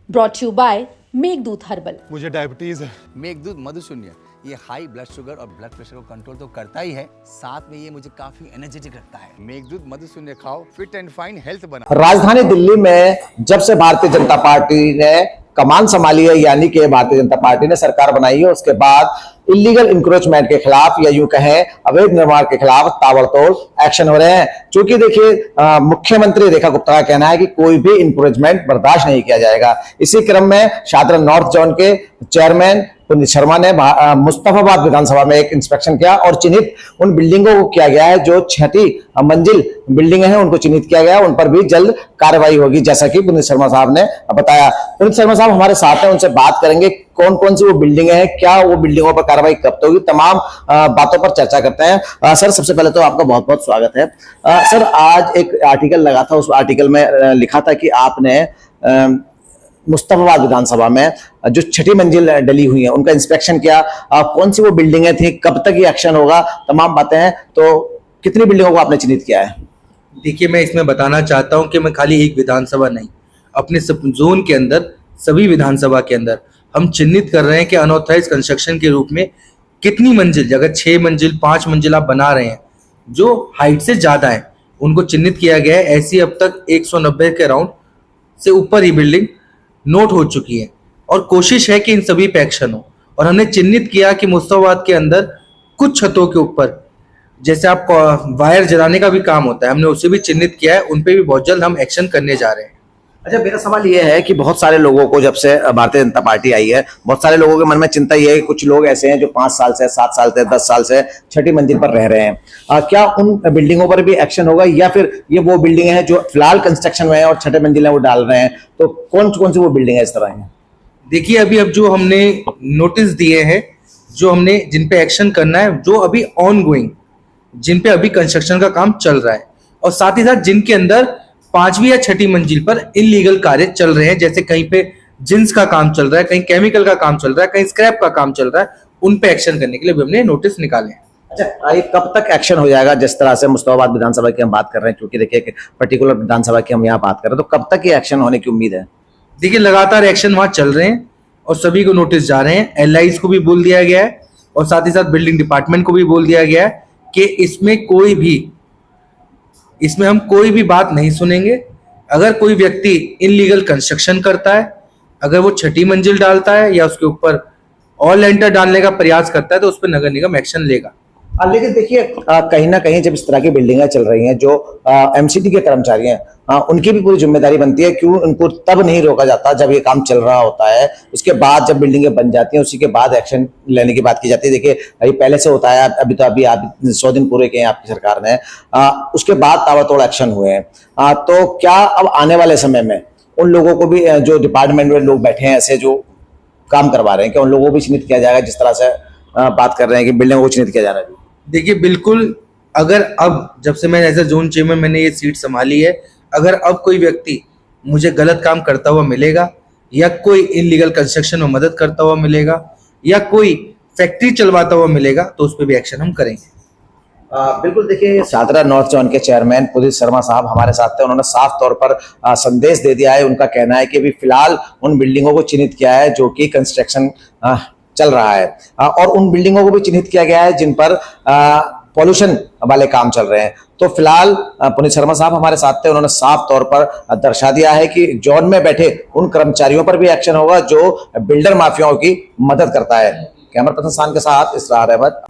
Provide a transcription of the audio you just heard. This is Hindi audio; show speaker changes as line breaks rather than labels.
Brought you by Meghdoot herbal.
मुझे डायबिटीज है।
मेघदूत मधुशून्य ये हाई ब्लड शुगर और ब्लड प्रेशर को कंट्रोल तो करता ही है, साथ में ये मुझे काफी एनर्जेटिक रखता है। मेघदूत मधुशून्य खाओ, फिट एंड फाइन हेल्थ बना।
राजधानी दिल्ली में जब से भारतीय जनता पार्टी ने कमान संभाली है, यानी कि भारतीय जनता पार्टी ने सरकार बनाई है, उसके बाद इलीगल इंक्रोचमेंट के खिलाफ या यूं कहें अवैध निर्माण के खिलाफ ताबड़तोड़ एक्शन हो रहे हैं। क्योंकि देखिए मुख्यमंत्री रेखा गुप्ता का कहना है कि कोई भी इंक्रोचमेंट बर्दाश्त नहीं किया जाएगा। इसी क्रम में शाहदरा नॉर्थ जोन के चेयरमैन पुनीत शर्मा ने मुस्तफाबाद विधानसभा में एक इंस्पेक्शन किया और चिन्हित उन बिल्डिंगों को किया गया है जो 6ठी मंजिल बिल्डिंग है, उनको चिन्हित किया गया, उन पर भी जल्द कार्रवाई होगी, जैसा कि पुनीत शर्मा साहब ने बताया। पुनीत शर्मा साहब हमारे साथ हैं, उनसे बात करेंगे कौन कौन सी वो बिल्डिंग है, क्या वो बिल्डिंगों पर कार्रवाई कब होगी, तमाम बातों पर चर्चा करते हैं। सर, सबसे पहले तो आपका बहुत बहुत स्वागत है। सर, आज एक आर्टिकल लगा था, उस आर्टिकल में लिखा था कि आपने मुस्तफाबाद विधानसभा में जो 6ठी मंजिल डली हुई है उनका इंस्पेक्शन किया। कौन सी वो बिल्डिंगें थी, कब तक ये एक्शन होगा, तमाम बातें हैं। तो कितनी बिल्डिंगों को आपने चिन्हित किया है?
देखिए, मैं इसमें बताना चाहता हूं कि मैं खाली एक विधानसभा नहीं, अपने जोन के अंदर सभी विधानसभा के अंदर हम चिन्हित कर रहे हैं कि अनऑथराइज कंस्ट्रक्शन के रूप में कितनी मंजिल, अगर 6 मंजिल 5 मंजिल आप बना रहे हैं जो हाइट से ज्यादा है, उनको चिन्हित किया गया है। ऐसी अब तक 190 के अराउंड से ऊपर ही बिल्डिंग नोट हो चुकी है और कोशिश है कि इन सभी पे एक्शन हो। और हमने चिन्हित किया कि मुस्तफाबाद के अंदर कुछ छतों के ऊपर जैसे आप वायर जलाने का भी काम होता है, हमने उसे भी चिन्हित किया है, उन पे भी बहुत जल्द हम एक्शन करने जा रहे हैं।
अच्छा, मेरा सवाल ये है कि बहुत सारे लोगों को, जब से भारतीय जनता पार्टी आई है, बहुत सारे लोगों के मन में चिंता ये है कि कुछ लोग ऐसे हैं जो 5 साल से, 7 साल से, 10 साल से 6ठी मंजिल पर रह रहे हैं। क्या उन बिल्डिंगों पर भी एक्शन होगा या फिर ये वो बिल्डिंग है जो फिलहाल कंस्ट्रक्शन में है और 6ठे मंजिल है वो डाल रहे हैं? तो कौन कौन सी वो बिल्डिंग है इस तरह है?
देखिए, अभी अब जो हमने नोटिस दिए हैं, जो हमने जिन पे एक्शन करना है, जो अभी ऑन गोइंग, जिन पे अभी कंस्ट्रक्शन का काम चल रहा है, और साथ ही साथ जिनके अंदर 5वीं या 6ठी मंजिल पर इलीगल कार्य चल रहे हैं, जैसे कहीं पे जिंस का काम चल रहा है, कहीं केमिकल का काम चल रहा है, कहीं स्क्रैप का काम चल रहा है, उन पे एक्शन करने के लिए भी हमने नोटिस निकाले हैं।
अच्छा, ये कब तक एक्शन हो जाएगा? जिस तरह से मुस्तफाबाद विधानसभा की हम बात कर रहे हैं, क्योंकि देखिए पर्टिकुलर विधानसभा की हम यहाँ बात कर रहे हैं, तो कब तक ये एक्शन होने की उम्मीद है?
देखिए, लगातार एक्शन वहां चल रहे हैं और सभी को नोटिस जा रहे हैं। एलआईज को भी बोल दिया गया है और साथ ही साथ बिल्डिंग डिपार्टमेंट को भी बोल दिया गया है कि इसमें हम कोई भी बात नहीं सुनेंगे। अगर कोई व्यक्ति इनलीगल कंस्ट्रक्शन करता है, अगर वो 6ठी मंजिल डालता है या उसके ऊपर और लेंटर डालने का प्रयास करता है, तो उस पर नगर निगम एक्शन लेगा।
लेकिन देखिए कहीं ना कहीं जब इस तरह की बिल्डिंगें चल रही हैं, जो एमसीडी के कर्मचारी हैं, उनकी भी पूरी जिम्मेदारी बनती है। क्यों उनको तब नहीं रोका जाता जब ये काम चल रहा होता है? उसके बाद जब बिल्डिंगें बन जाती हैं, उसी के बाद एक्शन लेने की बात की जाती है। देखिए, ये पहले से होता है, अभी आप 100 दिन पूरे किए हैं आपकी सरकार ने, उसके बाद ताबड़तोड़ एक्शन हुए हैं। तो क्या अब आने वाले समय में उन लोगों को भी, जो डिपार्टमेंट में लोग बैठे हैं ऐसे जो काम करवा रहे हैं, क्या उन लोगों को भी चिन्हित किया जाएगा, जिस तरह से बात कर रहे हैं कि बिल्डिंगों को चिन्हित किया जा रहा है?
देखिए, बिल्कुल, अगर अब जब से मैं एज ए जोन चेयरमैन मैंने ये सीट संभाली है, अगर अब कोई व्यक्ति मुझे गलत काम करता हुआ मिलेगा या कोई इलीगल कंस्ट्रक्शन में मदद करता हुआ मिलेगा या कोई फैक्ट्री चलवाता हुआ मिलेगा, तो उस पर भी एक्शन हम करेंगे।
बिल्कुल, देखिए शाहदरा नॉर्थ जोन के चेयरमैन पुनीत शर्मा साहब हमारे साथ थे। उन्होंने साफ तौर पर संदेश दे दिया है। उनका कहना है कि अभी फिलहाल उन बिल्डिंगों को चिन्हित किया है जो कि कंस्ट्रक्शन चल रहा है, और उन बिल्डिंगों को भी चिन्हित किया गया है जिन पर पॉल्यूशन वाले काम चल रहे हैं। तो फिलहाल पुनीत शर्मा साहब हमारे साथ थे। उन्होंने साफ तौर पर दर्शा दिया है कि जोन में बैठे उन कर्मचारियों पर भी एक्शन होगा जो बिल्डर माफियाओं की मदद करता है। कैमरा पर्सन के साथ इसरार अहमद।